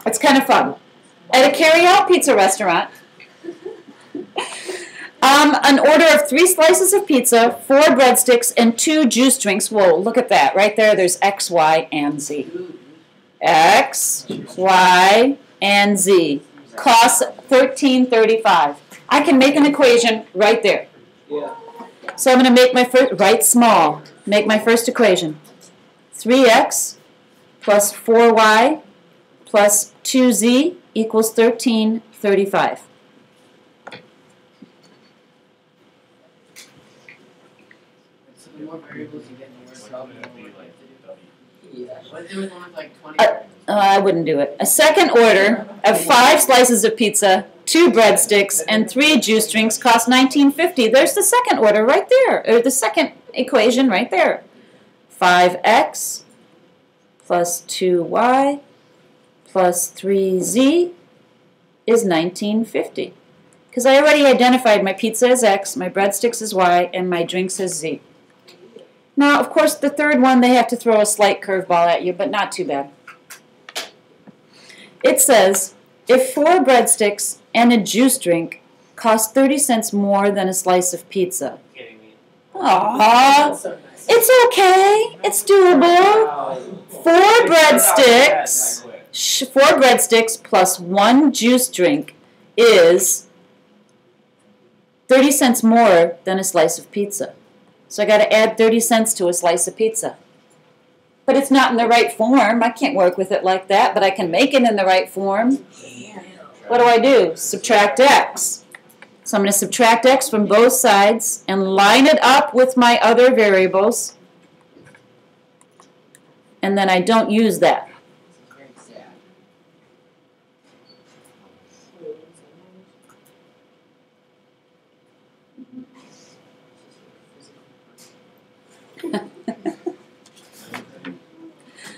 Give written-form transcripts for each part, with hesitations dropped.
It's kind of fun. At a carry-out pizza restaurant, an order of 3 slices of pizza, 4 breadsticks, and 2 juice drinks. Whoa, look at that. Right there, there's X, Y, and Z. X, Y, and Z. Costs $13.35. I can make an equation right there. So I'm going to make my first, write small, make my first equation. 3x plus 4y plus 2z equals 13.35. So the more variables you get, the more trouble you have to do. It was only like 20 variables. I wouldn't do it. A second order of 5 slices of pizza, 2 breadsticks, and 3 juice drinks costs $19.50. There's the second order right there, or the second equation right there. 5x plus 2y plus 3z is $19.50. Because I already identified my pizza as x, my breadsticks as y, and my drinks as z. Now, of course, the third one, they have to throw a slight curveball at you, but not too bad. It says, if 4 breadsticks and a juice drink cost 30 cents more than a slice of pizza. Aww, it's okay. It's doable. 4 breadsticks plus 1 juice drink is 30 cents more than a slice of pizza. So I got to add 30 cents to a slice of pizza. But it's not in the right form. I can't work with it like that, but I can make it in the right form. What do? Subtract x. So I'm going to subtract x from both sides and line it up with my other variables. And then I don't use that.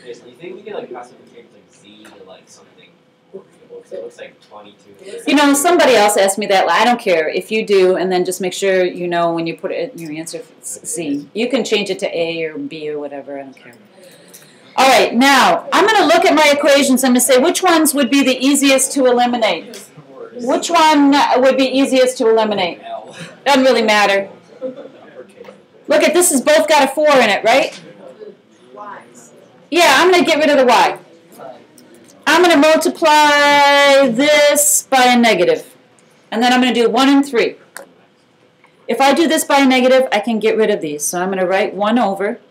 You think we can like possibly change like z to like something? Because it looks like 22. You know, somebody else asked me that. I don't care if you do, and then just make sure you know when you put it in your answer C. You can change it to A or B or whatever. I don't care. All right, now I'm going to look at my equations. I'm going to say which ones would be the easiest to eliminate. Which one would be easiest to eliminate? Doesn't really matter. Look at this. Has both got a 4 in it, right? Yeah, I'm going to get rid of the y. I'm going to multiply this by a negative. And then I'm going to do 1 and 3. If I do this by a negative, I can get rid of these. So I'm going to write 1 over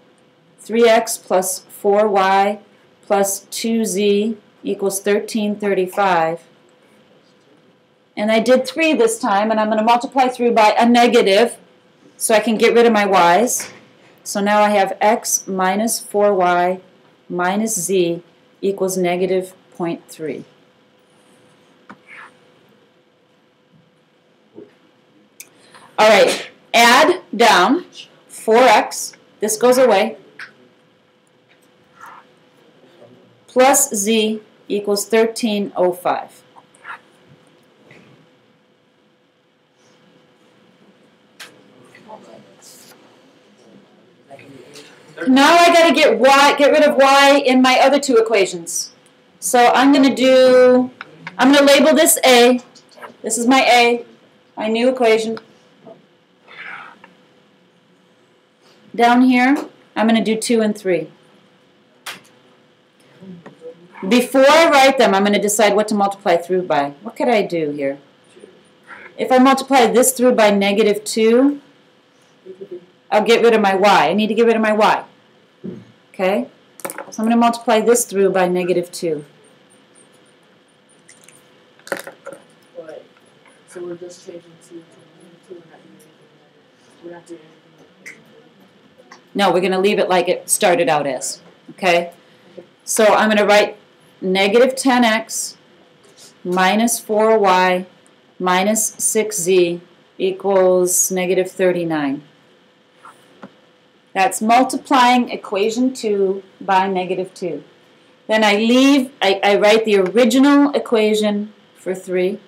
3x plus 4y plus 2z equals 13.35. And I did 3 this time, and I'm going to multiply through by a negative so I can get rid of my y's. So now I have x minus 4y minus z equals negative 0.3. All right, add down 4x, this goes away, plus z equals 13.05. Now I got to get rid of y in my other 2 equations. So I'm going to label this A. This is my A, my new equation. Down here, I'm going to do 2 and 3. Before I write them, I'm going to decide what to multiply through by. What could I do here? If I multiply this through by negative 2, I'll get rid of my y. I need to get rid of my y. Okay? So I'm going to multiply this through by negative 2. Right. So we're just changing 2 to 2 and not doing anything. We're not doing anything. No, we're going to leave it like it started out as. Okay? So I'm going to write negative 10x minus 4y minus 6z equals negative 39. That's multiplying equation 2 by negative 2. Then I write the original equation for 3.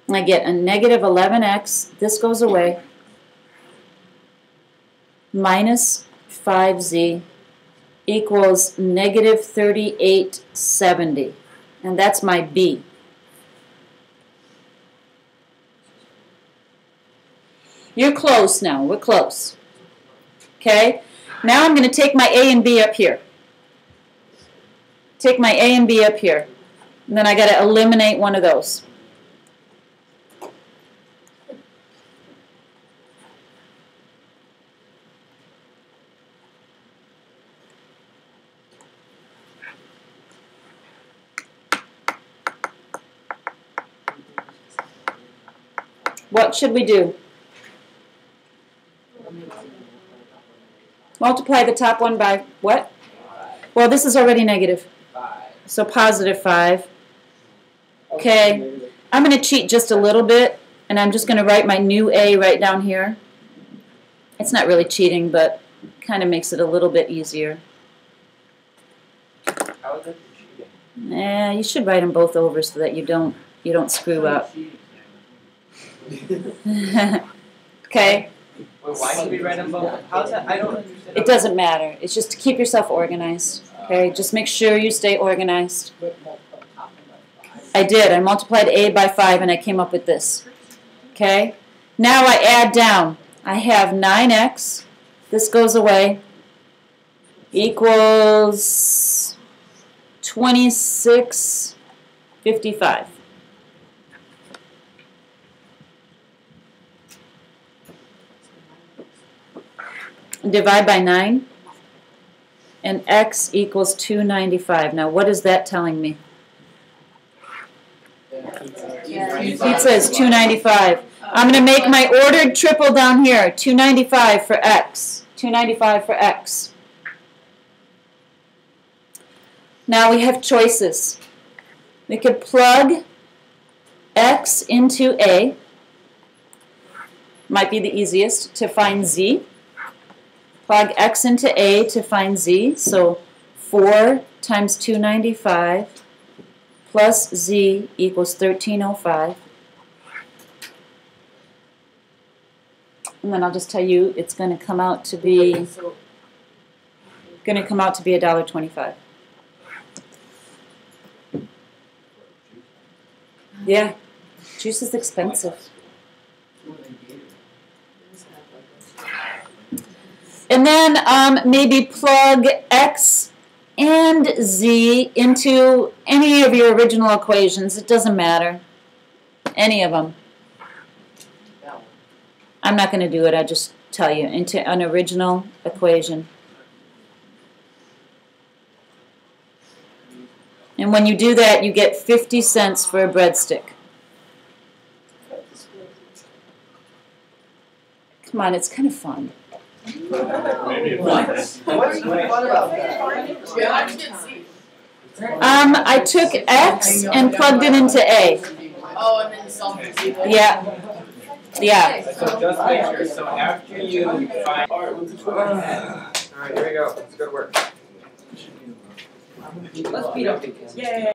I get a negative 11x, this goes away, minus 5z equals negative 3870. And that's my b. You're close now. We're close. Okay? Now I'm going to take my a and b up here. Take my a and b up here. And then I got to eliminate one of those. What should we do? Multiply the top one by what? Well, this is already negative. So positive 5. Okay. I'm going to cheat just a little bit, and I'm just going to write my new a right down here. It's not really cheating, but kind of makes it a little bit easier. How is that cheating? Yeah, you should write them both over so that you don't screw up. Okay. Wait, why should we write them both? How's that? I don't understand. It doesn't matter. It's just to keep yourself organized. Okay, just make sure you stay organized. I did. I multiplied a by 5 and I came up with this. Okay. Now I add down. I have 9x. This goes away. Equals 2655. Divide by 9, and x equals 295. Now, what is that telling me? It says 295. I'm going to make my ordered triple down here. 295 for x. 295 for x. Now we have choices. We could plug x into a. Might be the easiest to find z. Plug x into a to find z, so 4 times 295 plus z equals 1305. And then I'll just tell you it's going to come out to be $1.25. Yeah, juice is expensive. And then maybe plug x and z into any of your original equations. It doesn't matter. Any of them. I'm not going to do it. I'll just tell you. Into an original equation. And when you do that, you get 50 cents for a breadstick. Come on, it's kind of fun. What's fun about that? I took x and plugged it into a. Oh, and then solve the z. Yeah. Yeah. So just make sure. So after you find. Alright, here we go. It's good work. Let's beat up the kids. Yay!